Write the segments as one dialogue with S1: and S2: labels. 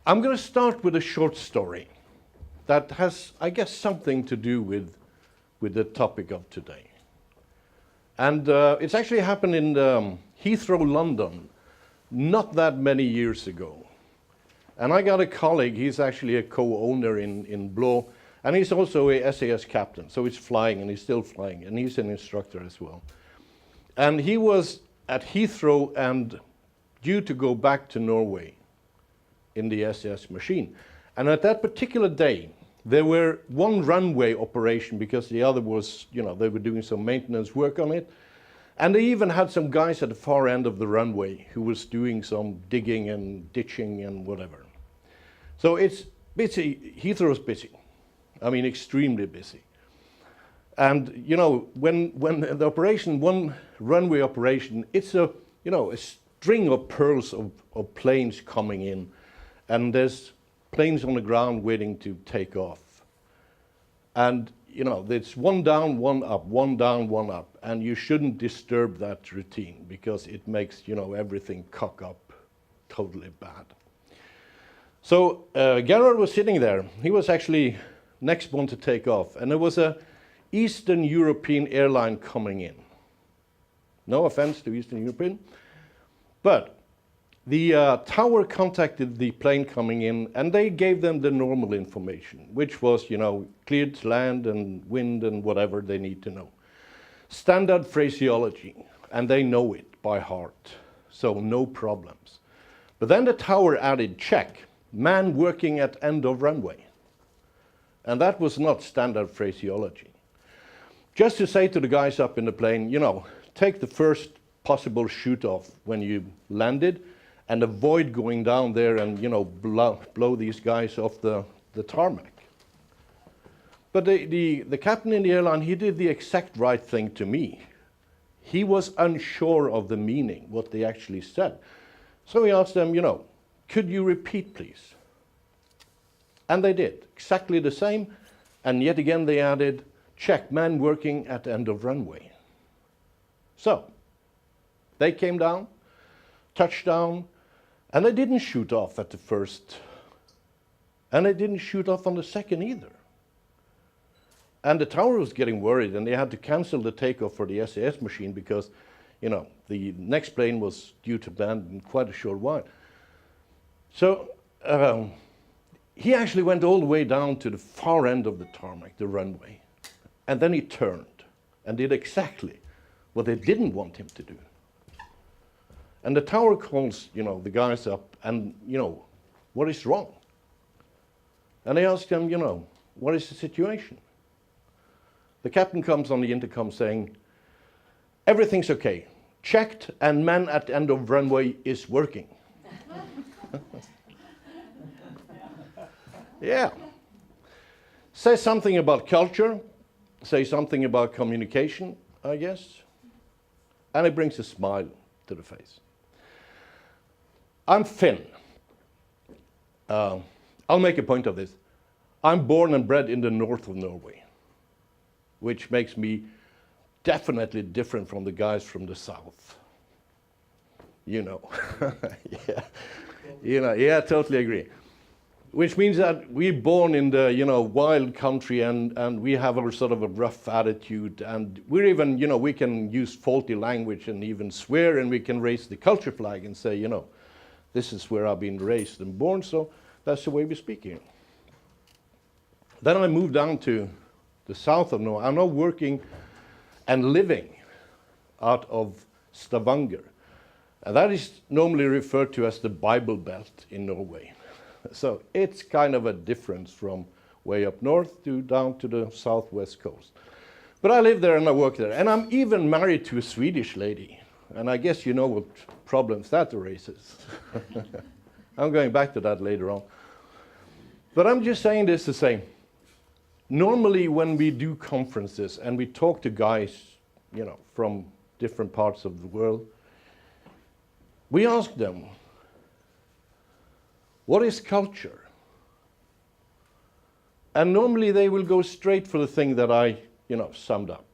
S1: I'm going to start with a short story that has, I guess, something to do with the topic of today. And it's actually happened in Heathrow, London, not that many years ago. And I got a colleague, he's actually a co-owner in Blå, and he's also a SAS captain, so he's flying, and he's still flying, and he's an instructor as well. And he was at Heathrow and due to go back to Norway in the SAS machine. And at that particular day, there were one runway operation because the other was, you know, they were doing some maintenance work on it. And they even had some guys at the far end of the runway who was doing some digging and ditching and whatever. So it's busy, Heathrow's busy. I mean, extremely busy. And, you know, when the operation, one runway operation, it's a, you know, a string of pearls of planes coming in. And there's planes on the ground waiting to take off. And, you know, it's one down, one up, one down, one up. And you shouldn't disturb that routine because it makes, you know, everything cock up totally bad. So Gerard was sitting there. He was actually next one to take off. And there was a Eastern European airline coming in. No offense to Eastern European. But the tower contacted the plane coming in, and they gave them the normal information, which was, you know, cleared to land and wind and whatever they need to know. Standard phraseology, and they know it by heart, so no problems. But then the tower added, check, man working at end of runway. And that was not standard phraseology. Just to say to the guys up in the plane, you know, take the first possible shoot-off when you landed, and avoid going down there and, you know, blow these guys off the tarmac. But the captain in the airline, he did the exact right thing to me. He was unsure of the meaning, what they actually said. So he asked them, you know, could you repeat, please? And they did, exactly the same. And yet again they added, check, man working at end of runway. So, they came down, touched down, and they didn't shoot off at the first, and they didn't shoot off on the second either. And the tower was getting worried, and they had to cancel the takeoff for the SAS machine because, you know, the next plane was due to land in quite a short while. So he actually went all the way down to the far end of the tarmac, the runway, and then he turned and did exactly what they didn't want him to do. And the tower calls, you know, the guys up and, you know, what is wrong? And they ask them, you know, what is the situation? The captain comes on the intercom saying, everything's okay. Checked and man at end of runway is working. Yeah. Say something about culture, say something about communication, I guess. And it brings a smile to the face. I'm Finn. I'll make a point of this. I'm born and bred in the north of Norway, which makes me definitely different from the guys from the south. You know. Yeah. You know, yeah, totally agree. Which means that we're born in the, you know, wild country and we have a sort of a rough attitude, and we're even, you know, we can use faulty language and even swear, and we can raise the culture flag and say, you know, this is where I've been raised and born, so that's the way we speak here. Then I moved down to the south of Norway. I'm now working and living out of Stavanger. And that is normally referred to as the Bible Belt in Norway. So it's kind of a difference from way up north to down to the southwest coast. But I live there and I work there. And I'm even married to a Swedish lady. And I guess you know what problems that raises. I'm going back to that later on. But I'm just saying this to say, normally when we do conferences and we talk to guys, you know, from different parts of the world, we ask them, what is culture? And normally they will go straight for the thing that I, you know, summed up.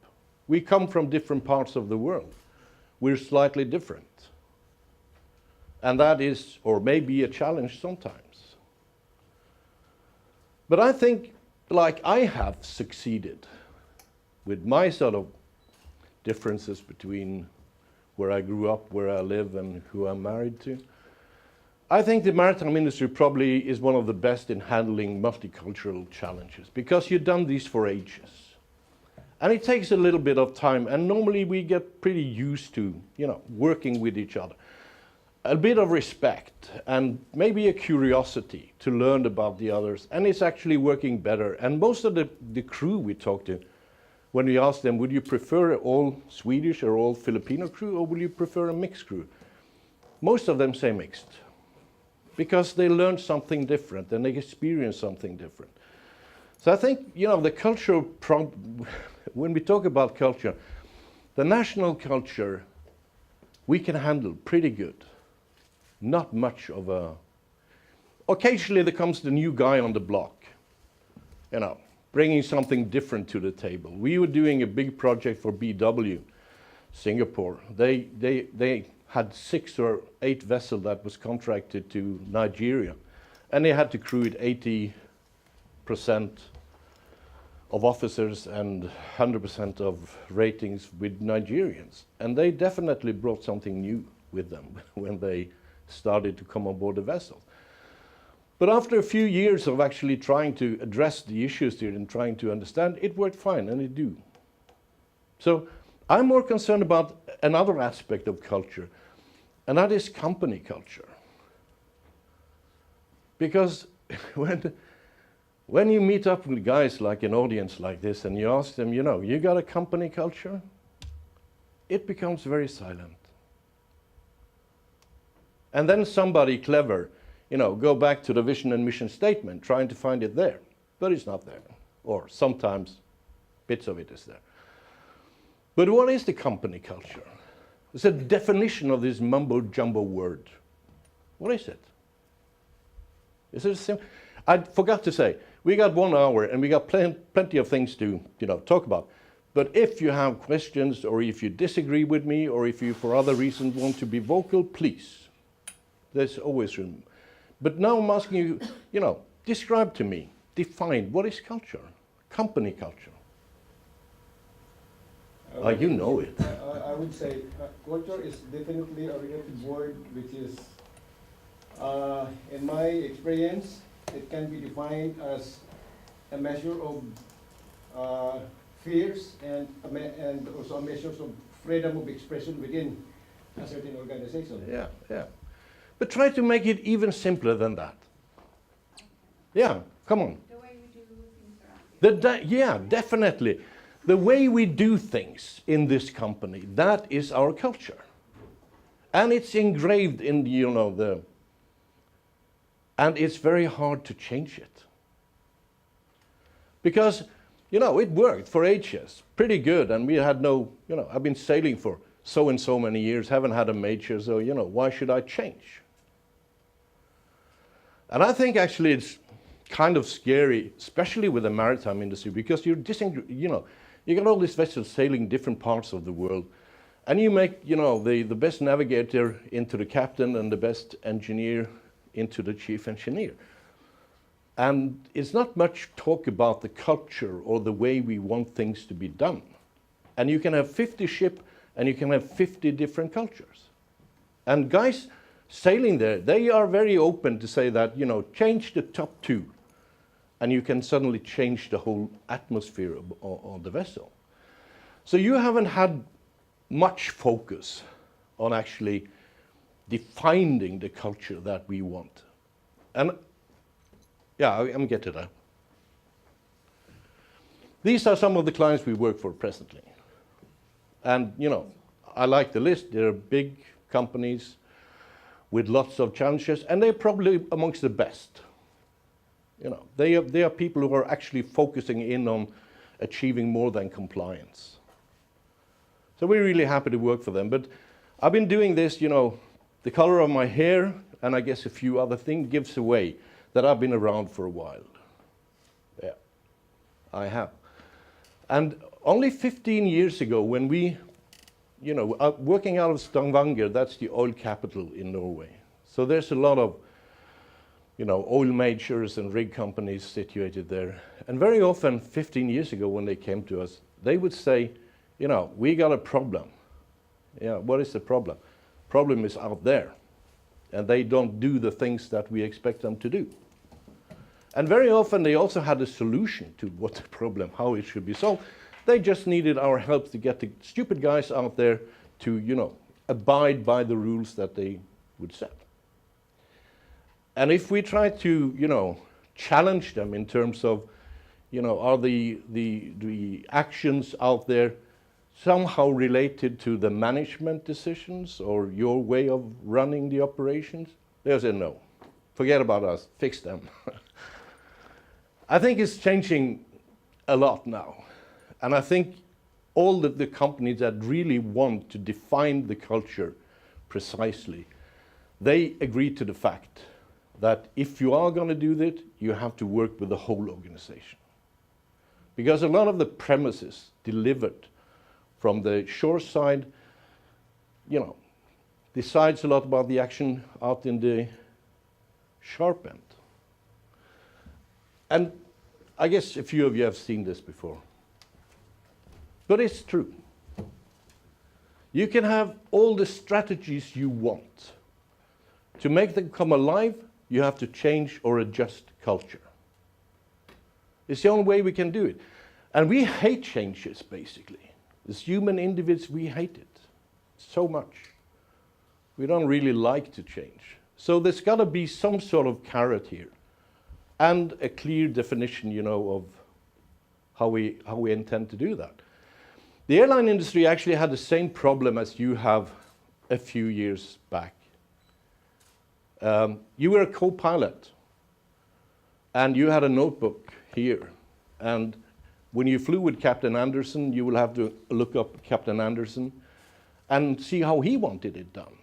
S1: We come from different parts of the world. We're slightly different. And that is, or may be, a challenge sometimes. But I think, like I have succeeded with my sort of differences between where I grew up, where I live, and who I'm married to, I think the maritime industry probably is one of the best in handling multicultural challenges, because you've done these for ages. And it takes a little bit of time, and normally we get pretty used to, working with each other. A bit of respect, and maybe a curiosity to learn about the others, and it's actually working better. And most of the crew we talk to, when we ask them, would you prefer all Swedish or all Filipino crew, or would you prefer a mixed crew? Most of them say mixed, because they learn something different and they experience something different. So I think, the cultural when we talk about culture, the national culture we can handle pretty good. Not much of a... Occasionally there comes the new guy on the block, bringing something different to the table. We were doing a big project for BW, Singapore. They had 6 or 8 vessels that was contracted to Nigeria, and they had to crew it 80% of officers and 100% of ratings with Nigerians. And they definitely brought something new with them when they started to come on board the vessel. But after a few years of actually trying to address the issues here and trying to understand, it worked fine, and it do. So I'm more concerned about another aspect of culture, and that is company culture. Because when you meet up with guys like an audience like this and you ask them, you got a company culture? It becomes very silent. And then somebody clever, go back to the vision and mission statement, trying to find it there. But it's not there. Or sometimes bits of it is there. But what is the company culture? It's a definition of this mumbo-jumbo word. What is it? Is it simple? I forgot to say, we got 1 hour and we got plenty of things to talk about. But if you have questions, or if you disagree with me, or if you for other reasons want to be vocal, please. There's always room. But now I'm asking you, describe to me, define, what is culture? Company culture. You know it.
S2: I would say culture is definitely a relative word, which is, in my experience, it can be defined as a measure of fears and also a measure of freedom of expression within a certain organization.
S1: Yeah. But try to make it even simpler than that. Yeah, come on.
S3: The way we do things around here.
S1: Yeah, definitely. The way we do things in this company, that is our culture. And it's engraved in, and it's very hard to change it. Because, it worked for ages, pretty good, and we had no, I've been sailing for so and so many years, haven't had a major, so, why should I change? And I think actually it's kind of scary, especially with the maritime industry, because you got all these vessels sailing different parts of the world, and you make, the best navigator into the captain and the best engineer into the chief engineer. And it's not much talk about the culture or the way we want things to be done. And you can have 50 ships and you can have 50 different cultures. And guys sailing there, they are very open to say that, change the top 2 and you can suddenly change the whole atmosphere of the vessel. So you haven't had much focus on actually defining the culture that we want. And yeah, I'm getting to that. These are some of the clients we work for presently. And, I like the list. They're big companies with lots of challenges, and they're probably amongst the best. They are people who are actually focusing in on achieving more than compliance. So we're really happy to work for them. But I've been doing this, the color of my hair, and I guess a few other things, gives away that I've been around for a while. Yeah, I have. And only 15 years ago, when we, working out of Stavanger, that's the oil capital in Norway. So there's a lot of oil majors and rig companies situated there. And very often, 15 years ago when they came to us, they would say, we got a problem. Yeah, what is the problem? Problem is out there. And they don't do the things that we expect them to do. And very often they also had a solution to what the problem, how it should be solved. They just needed our help to get the stupid guys out there to, abide by the rules that they would set. And if we try to, challenge them in terms of, are the actions out there somehow related to the management decisions or your way of running the operations? They'll say no. Forget about us. Fix them. I think it's changing a lot now. And I think all the companies that really want to define the culture precisely, they agree to the fact that if you are going to do that, you have to work with the whole organization. Because a lot of the premises delivered from the shore side, decides a lot about the action out in the sharp end. And I guess a few of you have seen this before. But it's true. You can have all the strategies you want. To make them come alive, you have to change or adjust culture. It's the only way we can do it. And we hate changes, basically. As human individuals, we hate it so much. We don't really like to change. So there's got to be some sort of carrot here and a clear definition, of how we intend to do that. The airline industry actually had the same problem as you have a few years back. You were a co-pilot, and you had a notebook here. And when you flew with Captain Anderson, you will have to look up Captain Anderson and see how he wanted it done.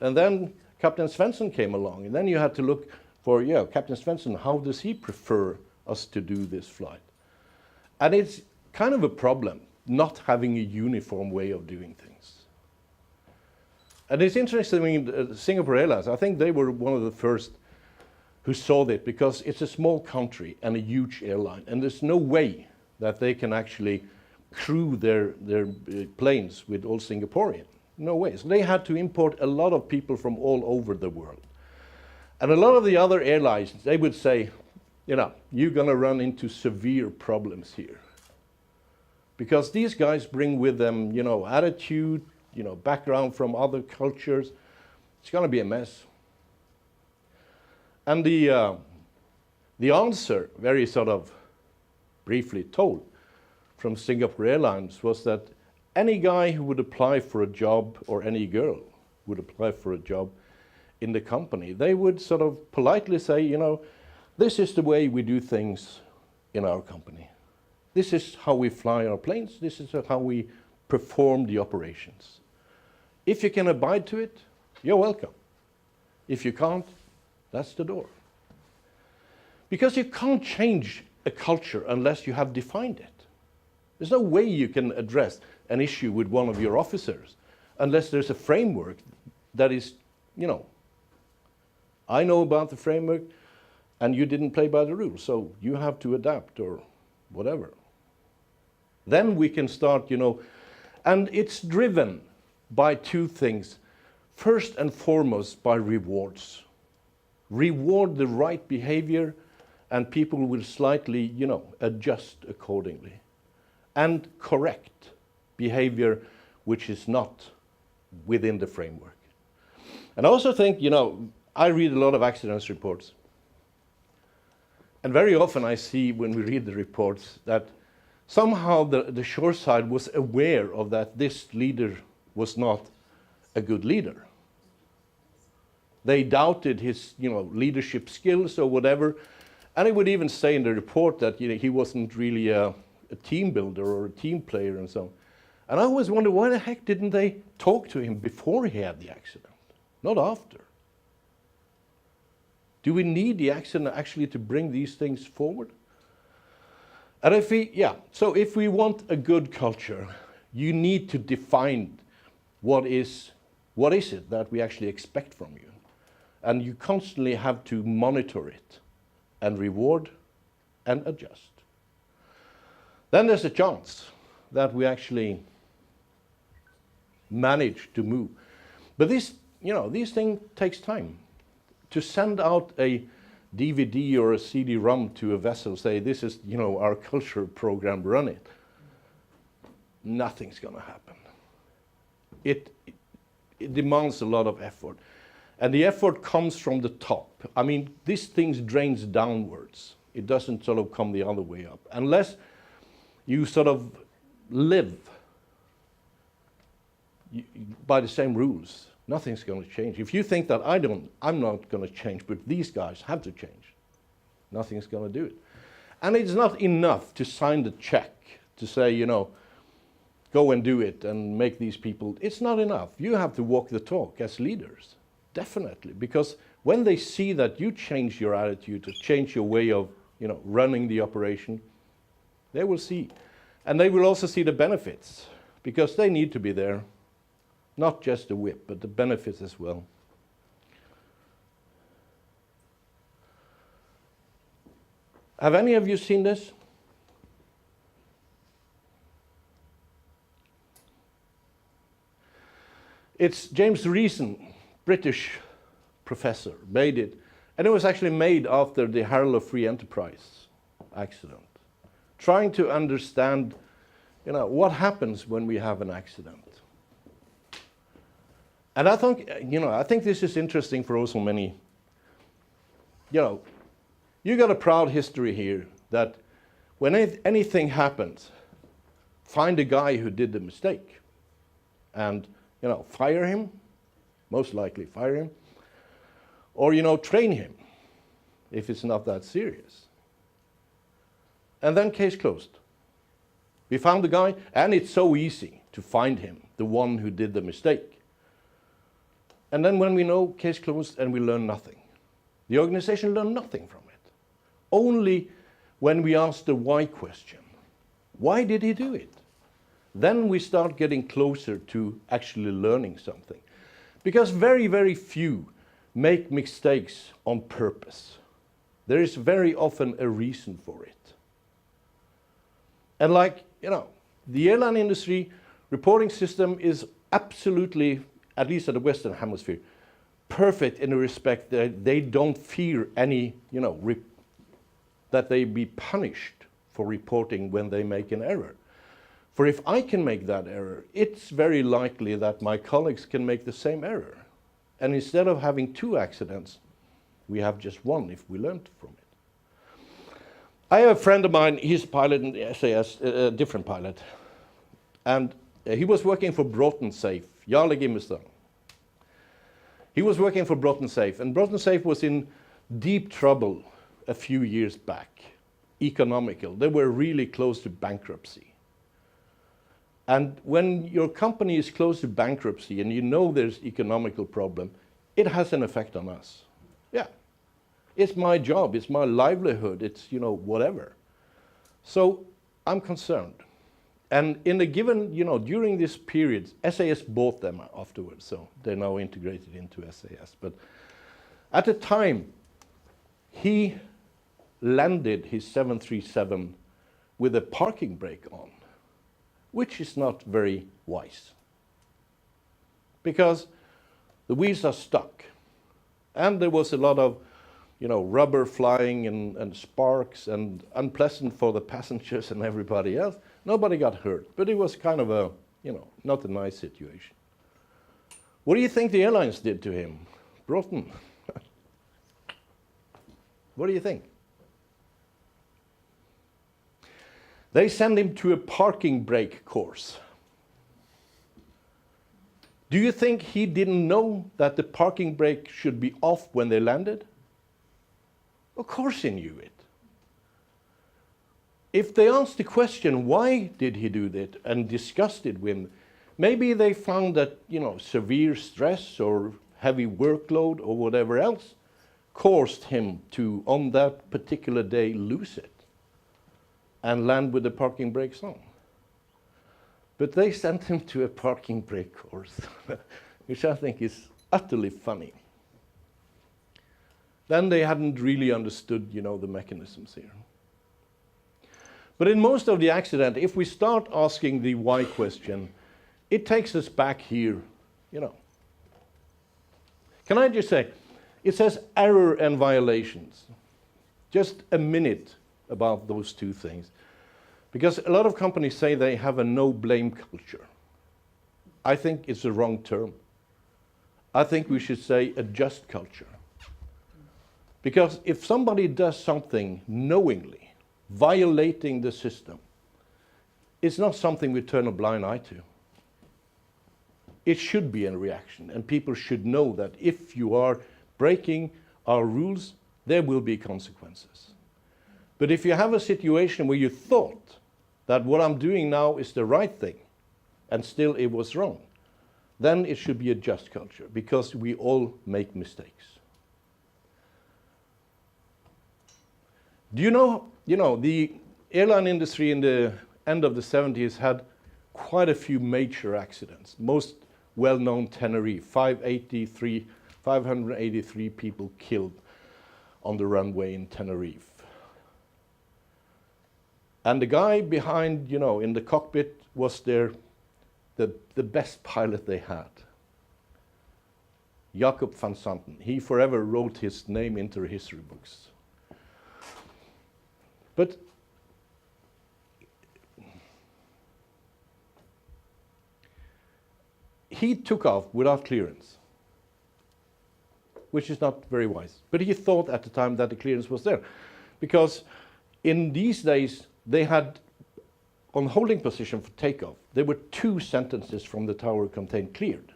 S1: And then Captain Svensson came along, and then you had to look for, Captain Svensson, how does he prefer us to do this flight? And it's kind of a problem, not having a uniform way of doing things. And it's interesting, Singapore Airlines, I think they were one of the first who saw that, because it's a small country and a huge airline, and there's no way that they can actually crew their planes with all Singaporean. No way. So they had to import a lot of people from all over the world. And a lot of the other airlines, they would say, you're going to run into severe problems here. Because these guys bring with them, attitude, background from other cultures. It's going to be a mess. And the answer, very sort of briefly told, from Singapore Airlines was that any guy who would apply for a job, or any girl would apply for a job in the company, they would sort of politely say, this is the way we do things in our company. This is how we fly our planes. This is how we perform the operations. If you can abide to it, you're welcome. If you can't, that's the door. Because you can't change a culture unless you have defined it. There's no way you can address an issue with one of your officers unless there's a framework that is, I know about the framework and you didn't play by the rules, so you have to adapt or whatever. Then we can start, and it's driven by two things. First and foremost, by rewards. Reward the right behavior, and people will slightly, adjust accordingly. And correct behavior which is not within the framework. And I also think, I read a lot of accidents reports. And very often I see when we read the reports that somehow the shore side was aware of that this leader was not a good leader. They doubted his, leadership skills or whatever. And it would even say in the report that he wasn't really a team builder or a team player and so on. And I always wonder, why the heck didn't they talk to him before he had the accident, not after? Do we need the accident actually to bring these things forward? And if we want a good culture, you need to define what is it that we actually expect from you. And you constantly have to monitor it and reward and adjust. Then there's a chance that we actually manage to move. But this, these things takes time. To send out a DVD or a CD-ROM to a vessel, say this is, our culture program, run it. Nothing's going to happen. It demands a lot of effort. And the effort comes from the top. I mean, this thing drains downwards. It doesn't sort of come the other way up. Unless you sort of live by the same rules, nothing's going to change. If you think that I'm not going to change, but these guys have to change, nothing's going to do it. And it's not enough to sign the check to say, go and do it and make these people. It's not enough. You have to walk the talk as leaders, definitely. Because when they see that you change your attitude, to change your way of running the operation, they will see. And they will also see the benefits, because they need to be there. Not just the whip, but the benefits as well. Have any of you seen this? It's James Reason, British professor, made it. And it was actually made after the Harrow Free Enterprise accident. Trying to understand, what happens when we have an accident. And I think this is interesting for also many. You got a proud history here that when anything happens, find a guy who did the mistake and, fire him, most likely fire him, or, train him if it's not that serious. And then case closed. We found the guy, and it's so easy to find him, the one who did the mistake. And then when we know, case closed, and we learn nothing. The organization learned nothing from it. Only when we ask the why question. Why did he do it? Then we start getting closer to actually learning something. Because very, very few make mistakes on purpose. There is very often a reason for it. And the airline industry reporting system is absolutely, at least at the Western Hemisphere, perfect in the respect that they don't fear any, that they be punished for reporting when they make an error. For if I can make that error, it's very likely that my colleagues can make the same error. And instead of having 2 accidents, we have just 1 if we learned from it. I have a friend of mine, he's a pilot in the SAS, a different pilot. And he was working for Broughton Safe, Jarle Gimmestad. He was working for Broughton Safe, and Broughton Safe was in deep trouble a few years back, economical. They were really close to bankruptcy. And when your company is close to bankruptcy and there's economical problem, it has an effect on us. Yeah, it's my job, it's my livelihood, it's, whatever. So I'm concerned. And in a given, during this period, SAS bought them afterwards, so they're now integrated into SAS. But at the time, he landed his 737 with a parking brake on, which is not very wise. Because the wheels are stuck. And there was a lot of, rubber flying and sparks and unpleasant for the passengers and everybody else. Nobody got hurt, but it was kind of a, not a nice situation. What do you think the airlines did to him? Broughton. What do you think? They send him to a parking brake course. Do you think he didn't know that the parking brake should be off when they landed? Of course he knew it. If they asked the question, why did he do that, and discussed it with him, maybe they found that, severe stress or heavy workload or whatever else caused him to, on that particular day, lose it and land with the parking brakes on. But they sent him to a parking brake course, which I think is utterly funny. then they hadn't really understood, you know, the mechanisms here. But in most of the accident, if we start asking the why question, it takes us back here, you know. Can I just say, it says error and violations. Just a minute about those two things. Because a lot of companies say they have a no-blame culture. I think it's the wrong term. I think we should say a just culture. Because if somebody does something knowingly, violating the system, it's not something we turn a blind eye to. It should be a reaction, and people should know that if you are breaking our rules, there will be consequences. But if you have a situation where you thought that what I'm doing now is the right thing, and still it was wrong, then it should be a just culture, because we all make mistakes. Do you know, the airline industry in the end of the 70s had quite a few major accidents. Most well-known Tenerife, 583 people killed on the runway in Tenerife. And the guy behind, in the cockpit was the best pilot they had. Jacob van Santen. He forever wrote his name into the history books. But he took off without clearance, which is not very wise. But he thought at the time that the clearance was there, because in these days they had, on holding position for takeoff, there were 2 sentences from the tower contained cleared.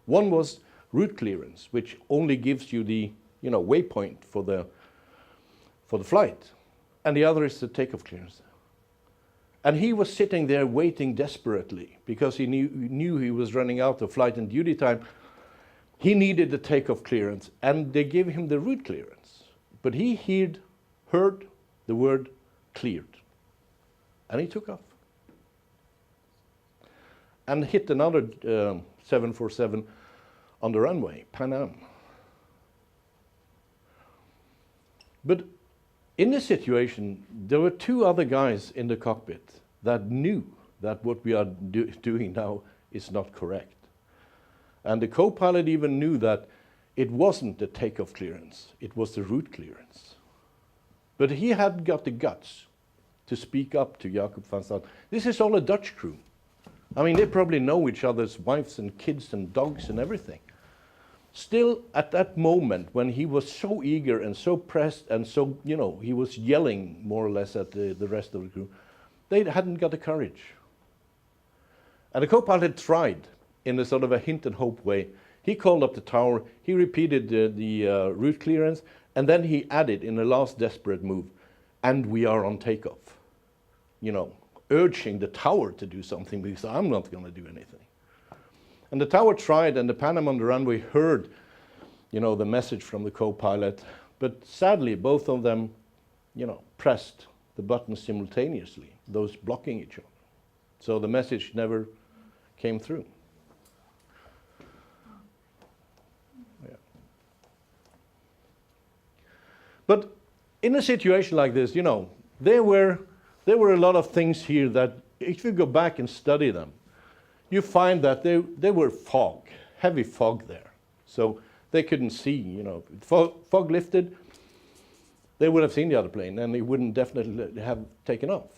S1: One was route clearance, which only gives you the waypoint for the flight, and the other is the takeoff clearance. And he was sitting there waiting desperately because he knew he was running out of flight and duty time. He needed the takeoff clearance, and they gave him the route clearance. But he heard the word cleared, and he took off and hit another 747 on the runway, Pan Am. But in this situation, there were 2 other guys in the cockpit that knew that what we are doing now is not correct. And the co-pilot even knew that it wasn't the takeoff clearance, it was the route clearance. But he hadn't got the guts to speak up to Jacob van Santen. This is all a Dutch crew. I mean, they probably know each other's wives and kids and dogs and everything. Still, at that moment, when he was so eager and so pressed and so, he was yelling more or less at the rest of the crew, they hadn't got the courage. And the co-pilot tried, in a sort of a hint and hope way. He called up the tower, he repeated the route clearance, and then he added in a last desperate move, and we are on takeoff. Urging the tower to do something, because I'm not going to do anything. And the tower tried, and the Pan Am on the runway heard, the message from the co-pilot. But sadly, both of them, pressed the button simultaneously, those blocking each other. So the message never came through. Yeah. But in a situation like this, there were a lot of things here that, if you go back and study them, you find that there were heavy fog there. So they couldn't see, fog lifted, they would have seen the other plane and they wouldn't definitely have taken off.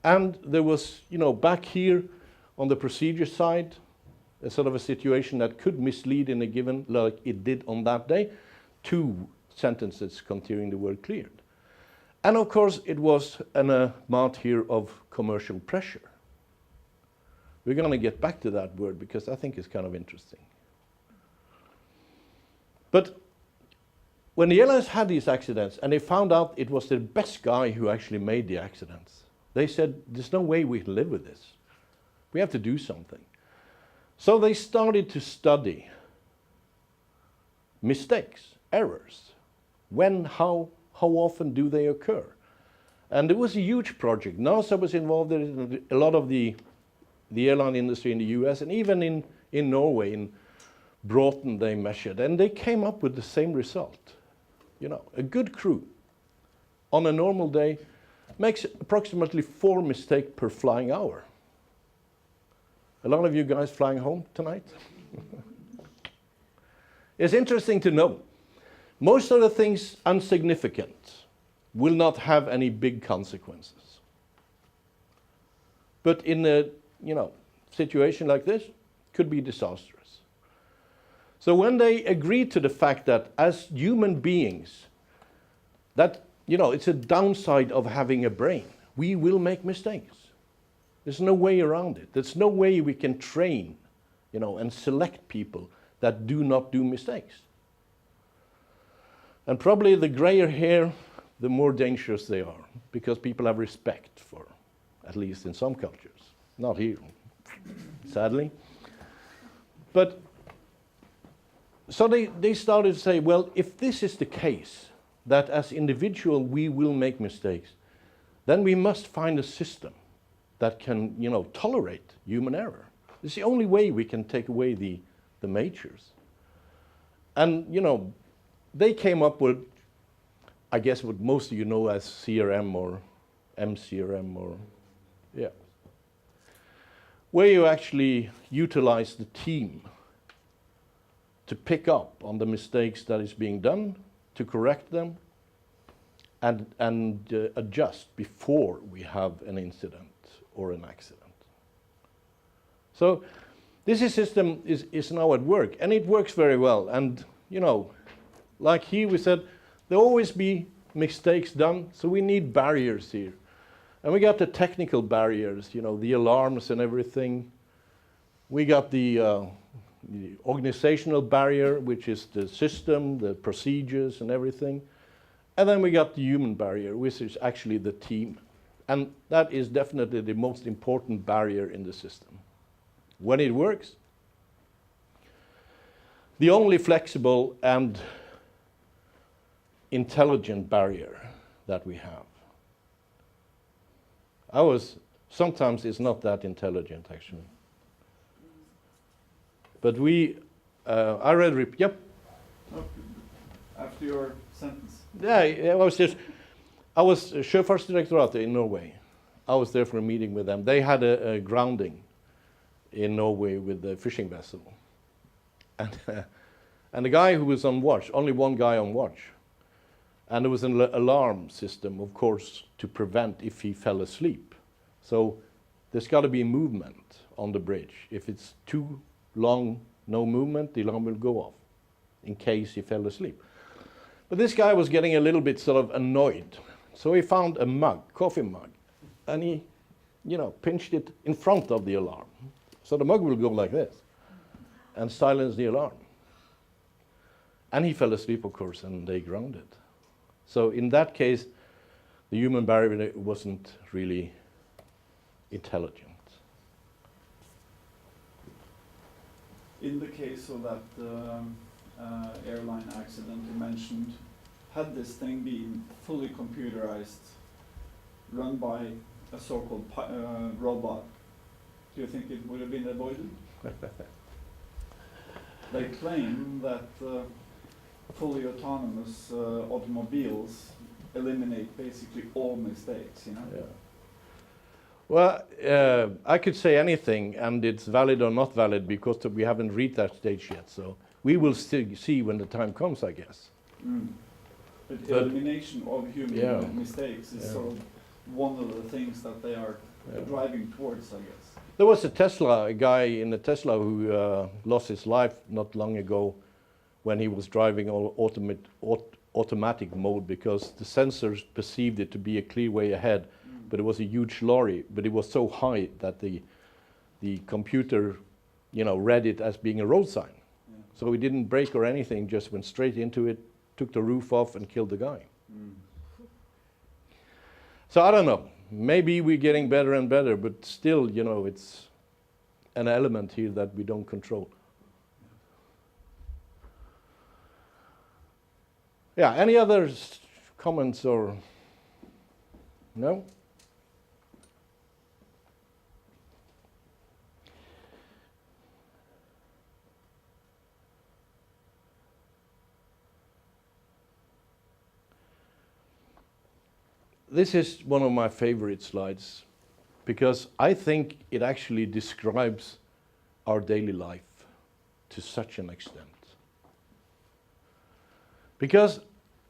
S1: And there was, back here on the procedure side, a sort of a situation that could mislead in a given, like it did on that day, 2 sentences containing the word cleared. And of course, it was an amount here of commercial pressure. We're going to get back to that word because I think it's kind of interesting. But when the airlines had these accidents and they found out it was the best guy who actually made the accidents, they said, there's no way we can live with this. We have to do something. So they started to study mistakes, errors. When, how often do they occur? And it was a huge project. NASA was involved in a lot of the airline industry in the US, and even in Norway, in Broughton, they measured, and they came up with the same result. You know, a good crew on a normal day makes approximately 4 mistakes per flying hour. A lot of you guys flying home tonight? It's interesting to know. Most of the things insignificant will not have any big consequences. But in a situation like this, could be disastrous. So when they agreed to the fact that as human beings, that it's a downside of having a brain. We will make mistakes. There's no way around it. There's no way we can train, and select people that do not do mistakes. And probably the grayer hair, the more dangerous they are, because people have respect for, at least in some cultures. Not here, sadly. But so they started to say, well, if this is the case, that as individual we will make mistakes, then we must find a system that can, tolerate human error. It's the only way we can take away the majors. And, they came up with, I guess what most of you know as CRM or MCRM or, where you actually utilize the team to pick up on the mistakes that is being done, to correct them, and adjust before we have an incident or an accident. So this system is now at work, and it works very well. And like here we said, there always be mistakes done, so we need barriers here. And we got the technical barriers, the alarms and everything. We got the organizational barrier, which is the system, the procedures and everything. And then we got the human barrier, which is actually the team. And that is definitely the most important barrier in the system. When it works, the only flexible and intelligent barrier that we have. Sometimes it's not that intelligent, actually. But I read, yep.
S4: After your sentence.
S1: Yeah, I was Sjöfartsdirektoratet in Norway. I was there for a meeting with them. They had a grounding in Norway with a fishing vessel. And the guy who was on watch, only one guy on watch. And there was an alarm system, of course, to prevent if he fell asleep. So there's got to be movement on the bridge. If it's too long, no movement, the alarm will go off in case he fell asleep. But this guy was getting a little bit sort of annoyed. So he found a mug, coffee mug, and he, pinched it in front of the alarm. So the mug will go like this and silence the alarm. And he fell asleep, of course, and they grounded. So in that case, the human barrier wasn't really intelligent.
S4: In the case of that airline accident you mentioned, had this thing been fully computerized, run by a so-called robot, do you think it would have been avoided? They claim that fully autonomous automobiles eliminate basically all mistakes,
S1: Yeah. Well, I could say anything, and it's valid or not valid because we haven't reached that stage yet. So we will still see when the time comes, I guess.
S4: Mm. But elimination of human mistakes is sort of one of the things that they are driving towards, I guess.
S1: There was a guy in a Tesla who lost his life not long ago when he was driving all automatic mode because the sensors perceived it to be a clear way ahead. But it was a huge lorry, but it was so high that the computer, read it as being a road sign. Yeah. So he didn't brake or anything, just went straight into it, took the roof off and killed the guy. Mm. So I don't know, maybe we're getting better and better, but still, it's an element here that we don't control. Yeah, any other comments or no? this is one of my favorite slides because I think it actually describes our daily life to such an extent. Because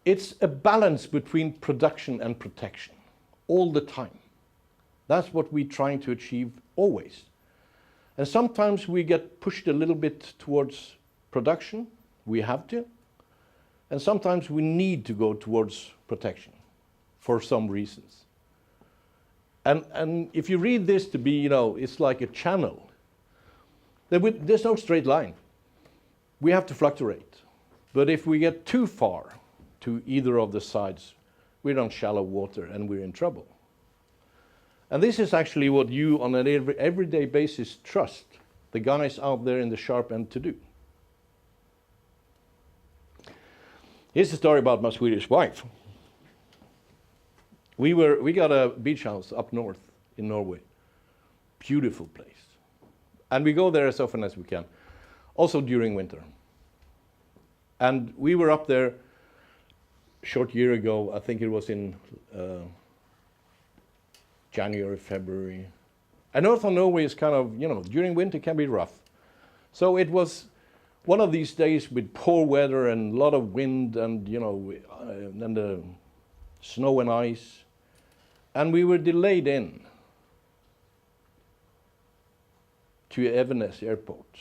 S1: it's a balance between production and protection all the time. That's what we're trying to achieve always. And sometimes we get pushed a little bit towards production, we have to, and sometimes we need to go towards protection for some reasons. And if you read this to be, you know, it's like a channel, there's no straight line. We have to fluctuate. But if we get too far to either of the sides, we're on shallow water and we're in trouble. And this is actually what you, on an everyday basis, trust the guys out there in the sharp end to do. Here's a story about my Swedish wife. We got a beach house up north in Norway. Beautiful place. And we go there as often as we can, also during winter. And we were up there a short year ago, I think it was in January, February. And north of Norway is kind of, you know, during winter can be rough. So it was one of these days with poor weather and a lot of wind and, you know, and the snow and ice. And we were delayed in to Evenes airport,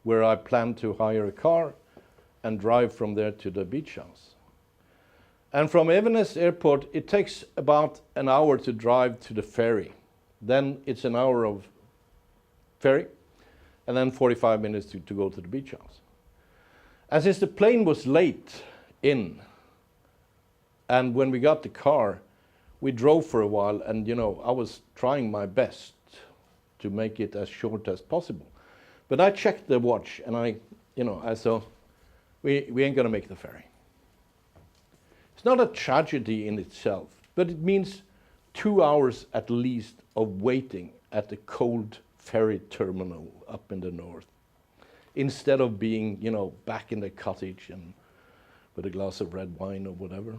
S1: where I planned to hire a car and drive from there to the beach house. And from Evenes airport, it takes about an hour to drive to the ferry. Then it's an hour of ferry, and then 45 minutes to go to the beach house. And since the plane was late in, and when we got the car, we drove for a while, and you know, I was trying my best to make it as short as possible. But I checked the watch, and I saw, we ain't gonna make the ferry. It's not a tragedy in itself, but it means 2 hours at least of waiting at the cold ferry terminal up in the north, instead of being, you know, back in the cottage and with a glass of red wine or whatever.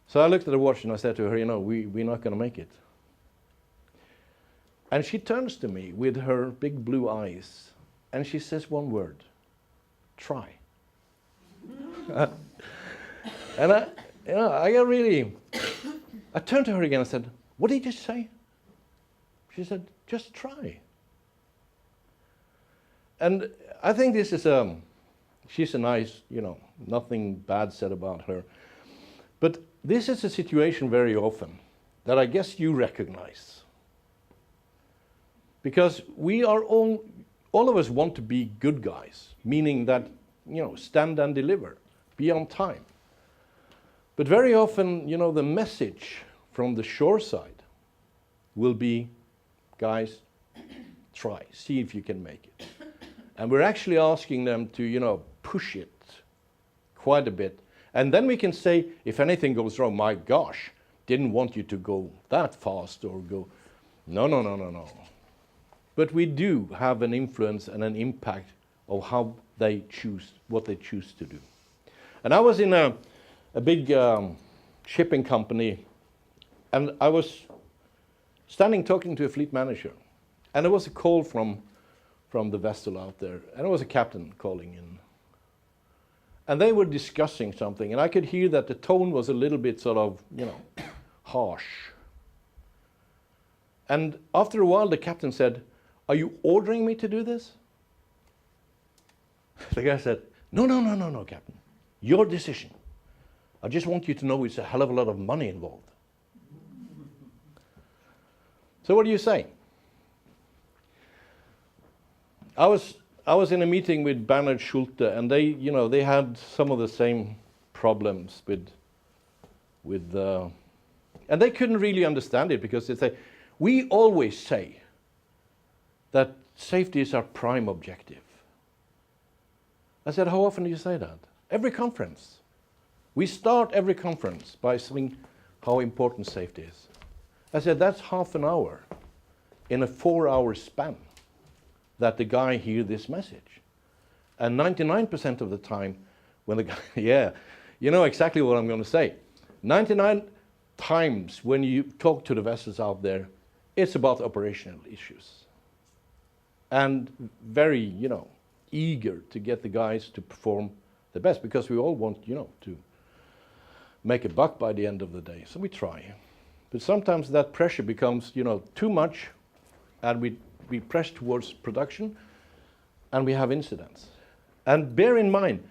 S1: So I looked at the watch and I said to her, you know, we're not going to make it. And she turns to me with her big blue eyes and she says one word: try. And I turned to her again and said, what did you say? She said, just try. And I think this is she's a nice, you know, nothing bad said about her. But this is a situation very often that I guess you recognize. Because we are all of us want to be good guys, meaning that, you know, stand and deliver, be on time. But very often, you know, the message from the shore side will be, guys, try, see if you can make it. And we're actually asking them to, you know, push it quite a bit. And then we can say, if anything goes wrong, my gosh, didn't want you to go that fast or go, no. But we do have an influence and an impact of how they choose, what they choose to do. And I was in a big shipping company, and I was standing talking to a fleet manager. And there was a call from the vessel out there, and it was a captain calling in. And they were discussing something, and I could hear that the tone was a little bit sort of, you know, harsh. And after a while, the captain said, are you ordering me to do this? The guy said, no, Captain. Your decision. I just want you to know it's a hell of a lot of money involved. So what do you say? I was in a meeting with Bernhard Schulte, and they, you know, they had some of the same problems with and they couldn't really understand it, because they say, we always say that safety is our prime objective. I said, how often do you say that? Every conference. We start every conference by saying how important safety is. I said, that's half an hour in a 4-hour span that the guy hears this message. And 99% of the time, when the guy, yeah, you know exactly what I'm going to say. 99 times when you talk to the vessels out there, it's about operational issues. And very, eager to get the guys to perform the best, because we all want, to make a buck by the end of the day. So we try. But sometimes that pressure becomes, too much, and we press towards production, and we have incidents. And bear in mind,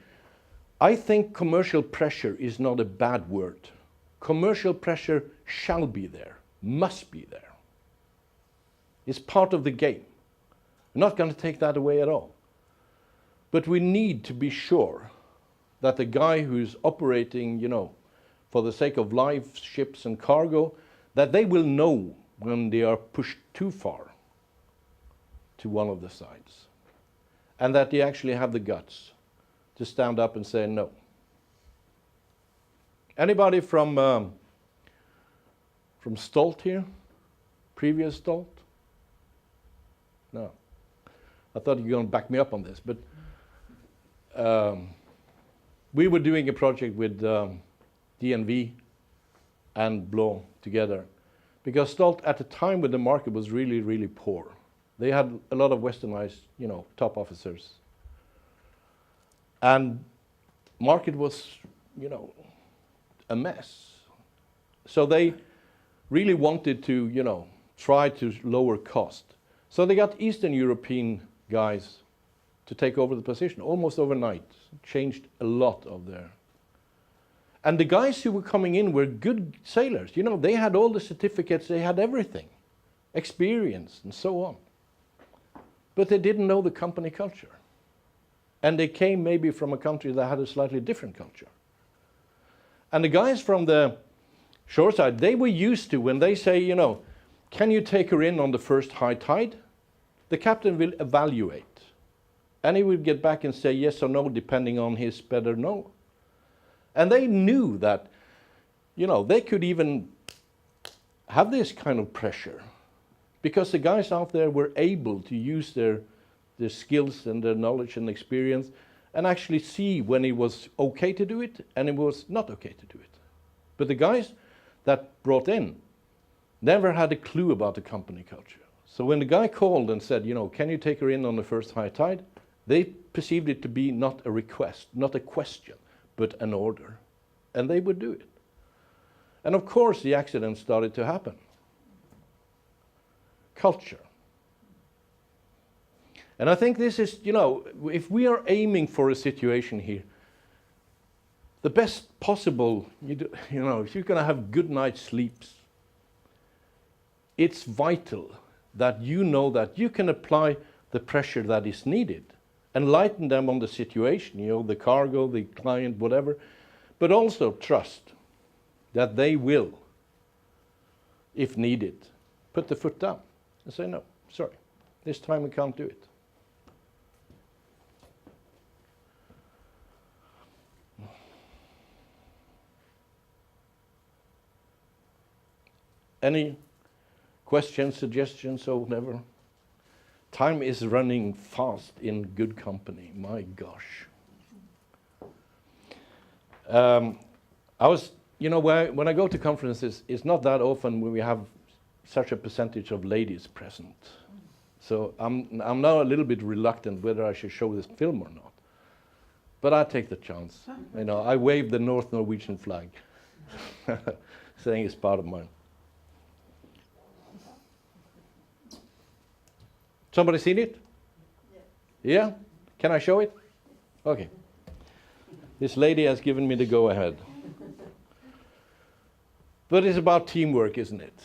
S1: I think commercial pressure is not a bad word. Commercial pressure shall be there, must be there. It's part of the game. I'm not going to take that away at all. But we need to be sure that the guy who's operating, for the sake of live ships and cargo, that they will know when they are pushed too far to one of the sides. And that they actually have the guts to stand up and say no. Anybody from Stolt here? Previous Stolt? No. I thought you were going to back me up on this, but we were doing a project with DNV and Blå together, because Stolt at the time when the market was really, really poor, they had a lot of westernized, top officers. And market was, a mess. So they really wanted to, try to lower cost. So they got Eastern European guys to take over the position almost overnight. Changed a lot of their. And the guys who were coming in were good sailors. They had all the certificates, they had everything, experience and so on. But they didn't know the company culture. And they came maybe from a country that had a slightly different culture. And the guys from the shoreside, they were used to, when they say, can you take her in on the first high tide? The captain will evaluate. And he will get back and say yes or no, depending on his better know. And they knew that, they could even have this kind of pressure, because the guys out there were able to use their skills and their knowledge and experience and actually see when it was okay to do it and it was not okay to do it. But the guys that brought in never had a clue about the company culture. So when the guy called and said, can you take her in on the first high tide? They perceived it to be not a request, not a question, but an order. And they would do it. And of course the accidents started to happen. Culture. And I think this is, if we are aiming for a situation here, the best possible, if you're going to have good night's sleeps, it's vital that you know that you can apply the pressure that is needed, enlighten them on the situation, the cargo, the client, whatever, but also trust that they will, if needed, put the foot down and say, no, sorry, this time we can't do it. Any questions, suggestions, or whatever? Time is running fast in good company, my gosh. I was, when I go to conferences, it's not that often when we have such a percentage of ladies present. So I'm now a little bit reluctant whether I should show this film or not. But I take the chance. I wave the North Norwegian flag, saying it's part of mine. Somebody seen it? Yeah? Can I show it? Okay. This lady has given me the go-ahead. But it's about teamwork, isn't it?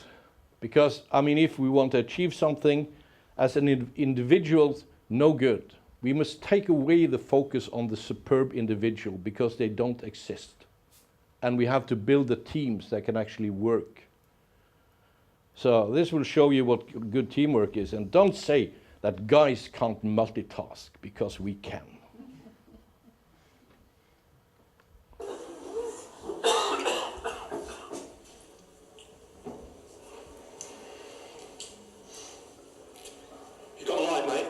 S1: Because, if we want to achieve something as an individual, no good. We must take away the focus on the superb individual because they don't exist. And we have to build the teams that can actually work. So this will show you what good teamwork is. And don't say that guys can't multitask, because we can.
S5: You got a line, mate?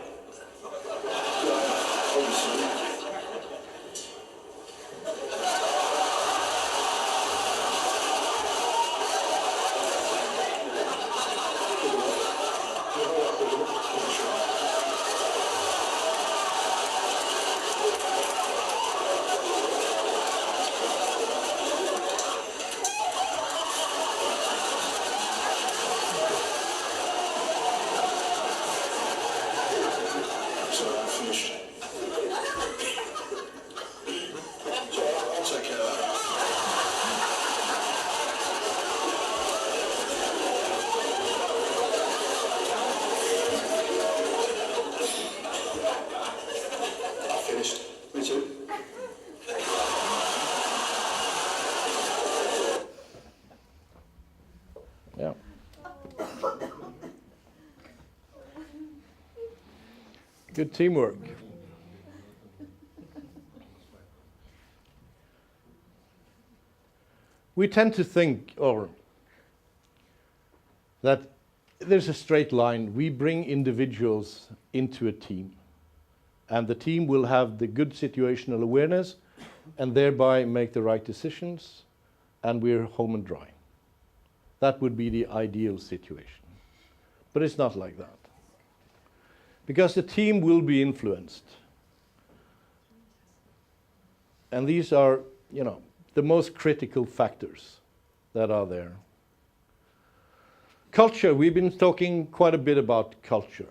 S1: Good teamwork. We tend to think, that there's a straight line. We bring individuals into a team, and the team will have the good situational awareness, and thereby make the right decisions, and we're home and dry. That would be the ideal situation. But it's not like that. Because the team will be influenced. And these are, the most critical factors that are there. Culture, we've been talking quite a bit about culture.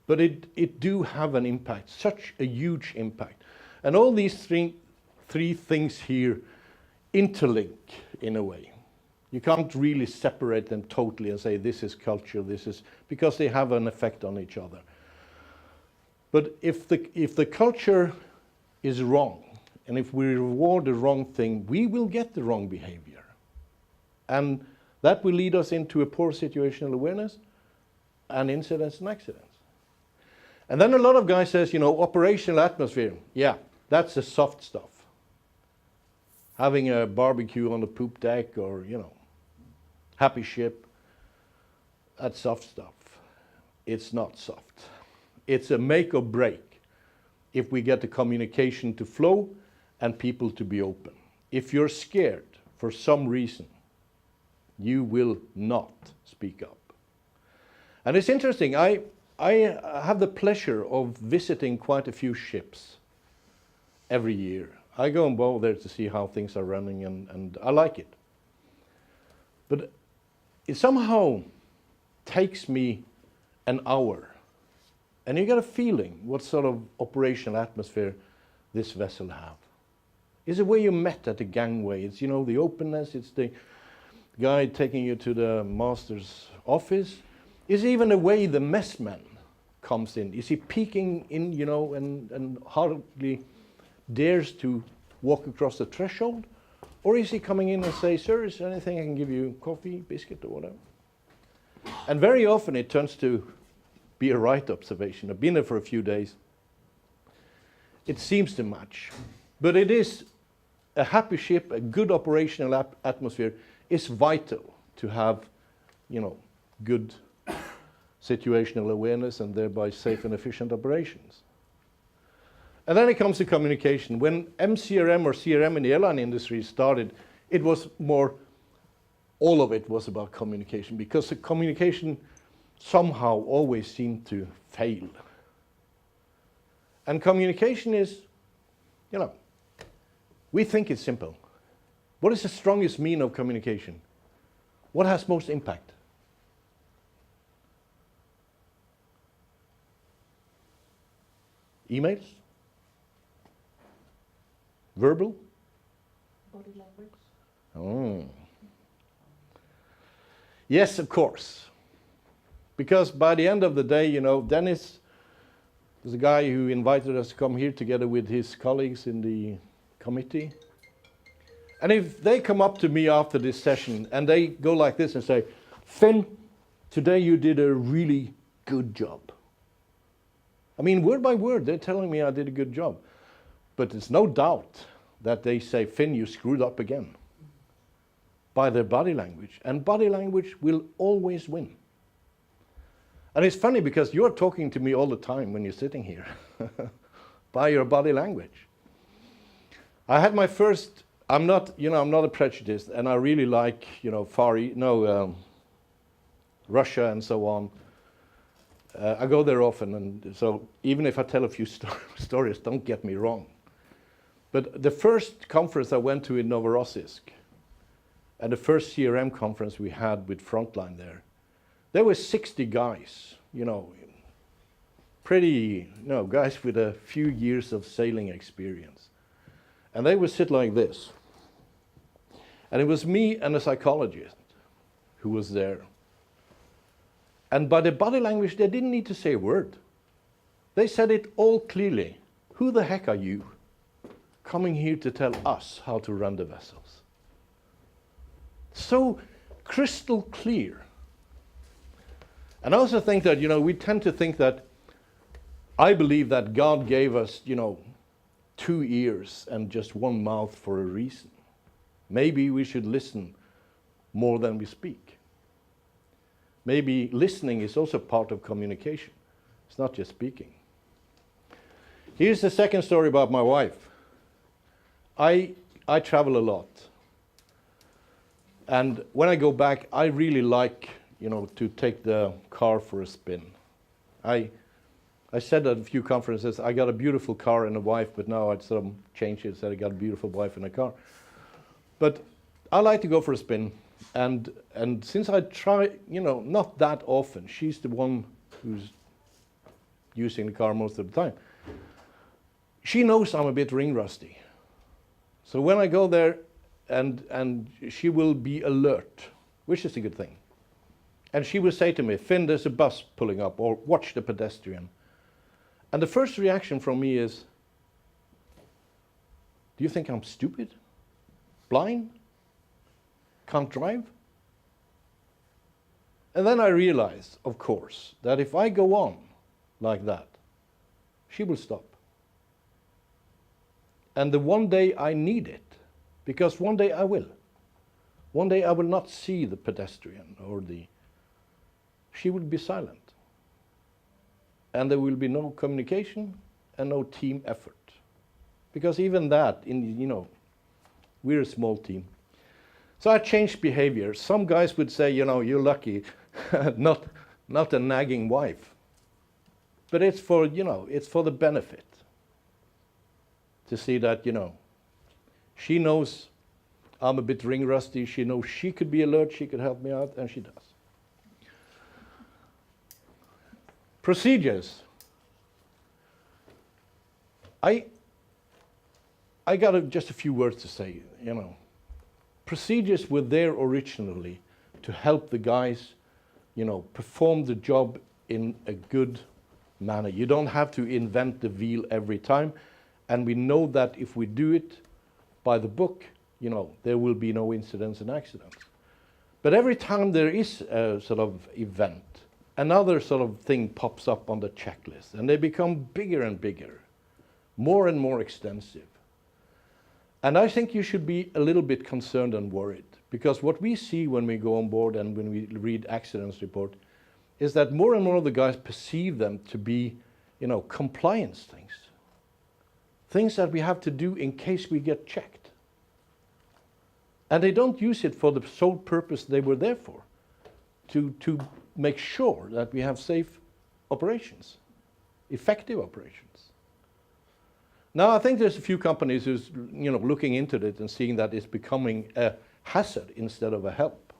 S1: But it do have an impact, such a huge impact. And all these three things here interlink in a way. You can't really separate them totally and say this is culture, this is, because they have an effect on each other. But if the culture is wrong, and if we reward the wrong thing, we will get the wrong behavior. And that will lead us into a poor situational awareness and incidents and accidents. And then a lot of guys says, operational atmosphere, yeah, that's the soft stuff. Having a barbecue on the poop deck or, happy ship, that's soft stuff. It's not soft. It's a make or break if we get the communication to flow and people to be open. If you're scared for some reason, you will not speak up. And it's interesting, I have the pleasure of visiting quite a few ships every year. I go and bow there to see how things are running, and I like it. But it somehow takes me an hour, and you get a feeling what sort of operational atmosphere this vessel have. It's the way you met at the gangway. It's, the openness. It's the guy taking you to the master's office. It's even the way the messman comes in. Is he peeking in, and hardly dares to walk across the threshold? Or is he coming in and say, sir, is there anything I can give you? Coffee, biscuit, or whatever? And very often it turns to be a right observation. I've been there for a few days. It seems to match. But it is a happy ship, a good operational atmosphere is vital to have, good situational awareness and thereby safe and efficient operations. And then it comes to communication. When MCRM or CRM in the airline industry started, it was more, all of it was about communication, because the communication somehow always seemed to fail. And communication is, we think it's simple. What is the strongest mean of communication? What has most impact? Emails? Verbal?
S3: Body language.
S1: Oh. Yes, of course. Because by the end of the day, Dennis was a guy who invited us to come here together with his colleagues in the committee. And if they come up to me after this session and they go like this and say, Finn, today you did a really good job. I mean, word by word, they're telling me I did a good job. But there's no doubt that they say, Finn, you screwed up again. By their body language. And body language will always win. And it's funny because you're talking to me all the time when you're sitting here. By your body language. I had my first, I'm not a prejudiced, and I really like, Russia and so on. I go there often, and so even if I tell a few stories, don't get me wrong. But the first conference I went to in Novorossiysk, and the first CRM conference we had with Frontline there were 60 guys, guys with a few years of sailing experience. And they would sit like this. And it was me and a psychologist who was there. And by the body language, they didn't need to say a word. They said it all clearly. Who the heck are you coming here to tell us how to run the vessels? So crystal clear. And I also think that, we tend to think that I believe that God gave us, 2 ears and just one mouth for a reason. Maybe we should listen more than we speak. Maybe listening is also part of communication. It's not just speaking. Here's the second story about my wife. I travel a lot. And when I go back, I really like, to take the car for a spin. I said at a few conferences, I got a beautiful car and a wife, but now I'd sort of changed it, said I got a beautiful wife and a car. But I like to go for a spin. And since I try, not that often, she's the one who's using the car most of the time. She knows I'm a bit ring rusty. So when I go there, and she will be alert, which is a good thing. And she will say to me, Finn, there's a bus pulling up, or watch the pedestrian. And the first reaction from me is, do you think I'm stupid? Blind? Can't drive? And then I realize, of course, that if I go on like that, she will stop. And the one day I need it, because one day I will. One day I will not see the pedestrian or she will be silent. And there will be no communication and no team effort. Because even that, we're a small team. So I changed behavior. Some guys would say, you're lucky, not a nagging wife. But it's for, it's for the benefit. To see that, she knows I'm a bit ring rusty. She knows she could be alert, she could help me out, and she does. Procedures. I got just a few words to say, Procedures were there originally to help the guys, perform the job in a good manner. You don't have to invent the wheel every time. And we know that if we do it by the book, there will be no incidents and accidents. But every time there is a sort of event, another sort of thing pops up on the checklist, and they become bigger and bigger, more and more extensive. And I think you should be a little bit concerned and worried, because what we see when we go on board and when we read accidents report is that more and more of the guys perceive them to be, compliance things. Things that we have to do in case we get checked. And they don't use it for the sole purpose they were there for, to make sure that we have safe operations, effective operations. Now, I think there's a few companies who's looking into it and seeing that it's becoming a hazard instead of a help.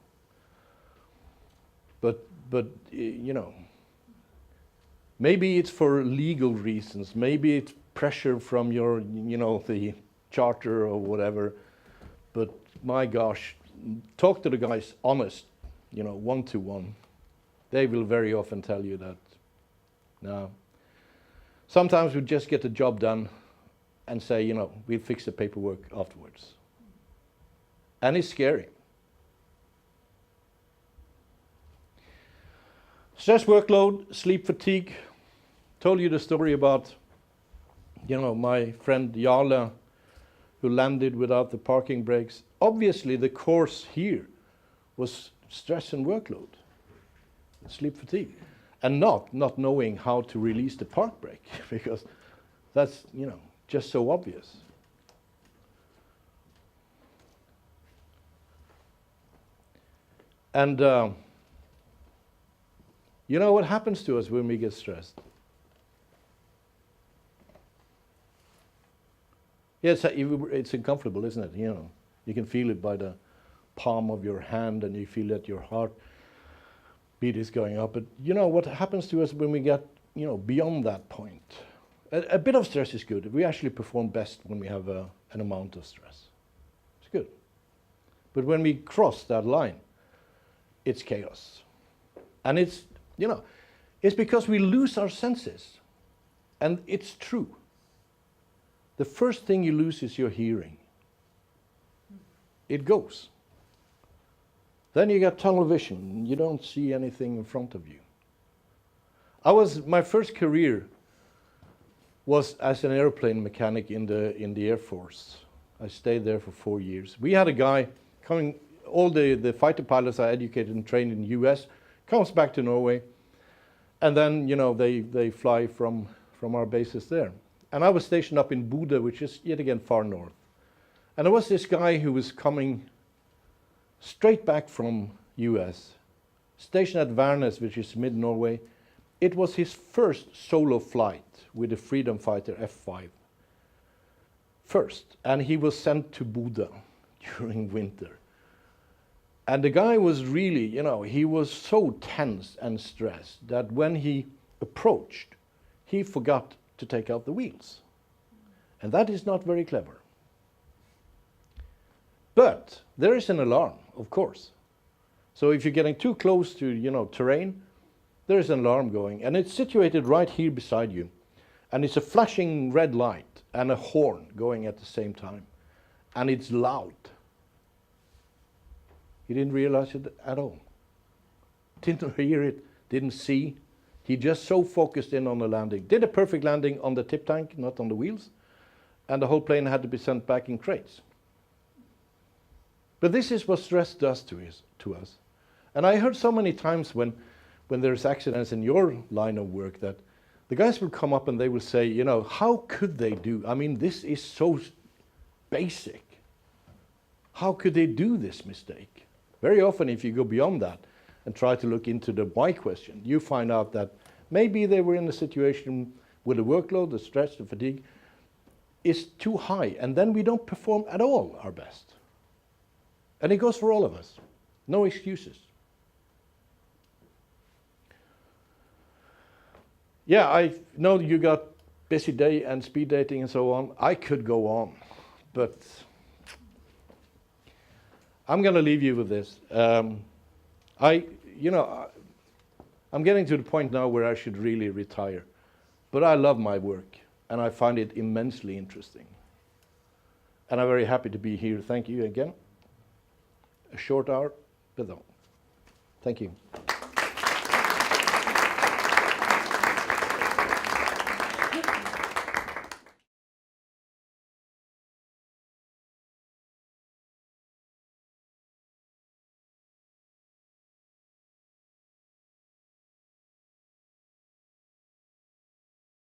S1: But maybe it's for legal reasons. Maybe it's pressure from your, the charter or whatever. But my gosh, talk to the guys honest, one-to-one. They will very often tell you that, no. Sometimes we just get the job done and say, we'll fix the paperwork afterwards. And it's scary. Stress workload, sleep fatigue. Told you the story about, my friend Jarle, who landed without the parking brakes. Obviously, the course here was stress and workload, sleep fatigue, and not knowing how to release the park brake, because that's, just so obvious. And what happens to us when we get stressed? Yeah, it's uncomfortable, isn't it? You can feel it by the palm of your hand, and you feel that your heart beat is going up. But what happens to us when we get, beyond that point? A bit of stress is good. We actually perform best when we have an amount of stress. It's good. But when we cross that line, it's chaos. And it's because we lose our senses. And it's true. The first thing you lose is your hearing. It goes. Then you got tunnel vision. You don't see anything in front of you. My first career was as an airplane mechanic in the Air Force. I stayed there for 4 years. We had a guy coming, all the fighter pilots are educated and trained in the US, comes back to Norway, and then, you know, they fly from our bases there. And I was stationed up in Bodø, which is yet again far north. And there was this guy who was coming straight back from US, stationed at Værnes, which is mid-Norway. It was his first solo flight with the Freedom Fighter F5. First, and he was sent to Bodø during winter. And the guy was really, you know, he was so tense and stressed that when he approached, he forgot to take out the wheels. And that is not very clever. But there is an alarm, of course. So if you're getting too close to, you know, terrain, there is an alarm going, and it's situated right here beside you. And it's a flashing red light and a horn going at the same time. And it's loud. He didn't realize it at all. Didn't hear it, didn't see. He just so focused in on the landing. Did a perfect landing on the tip tank, not on the wheels. And the whole plane had to be sent back in crates. But this is what stress does to us. And I heard so many times when there's accidents in your line of work that the guys will come up and they will say, you know, how could they do? I mean, this is so basic. How could they do this mistake? Very often, if you go beyond that and try to look into the why question, you find out that maybe they were in a situation where the workload, the stress, the fatigue is too high, and then we don't perform at all our best. And it goes for all of us. No excuses. Yeah, I know you got busy day and speed dating and so on. I could go on, but I'm going to leave you with this. I'm getting to the point now where I should really retire. But I love my work, and I find it immensely interesting. And I'm very happy to be here. Thank you again. A short hour, but no. Thank you.